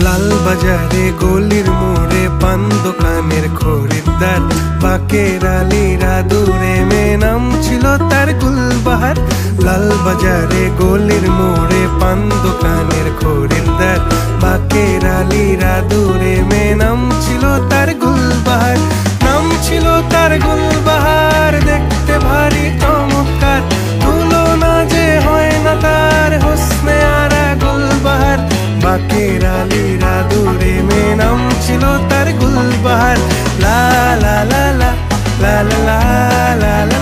লাল বাজারে গলির মোড়ে পান দোকানের খরিদ্দার, বাকের আলীরা দূরে মেয়ে নাম ছিল তার গুলবাহার। লাল বাজারে গলির মোড়ে পান দোকানের খরিদ্দার, বাকের আলীরা দূরে মেয়ে নাম ছিল তার গুলবাহার। নাম ছিল তার গুলবাহার, দেখতে ভারী চমৎকার, তুলনা যে হয় না তার হোসনে আরা গুলবাহার। বাকের আলীরা দূরে মেয়ে নাম ছিল তার গুলবাহার। লা লা লা লা লা লা লা লা।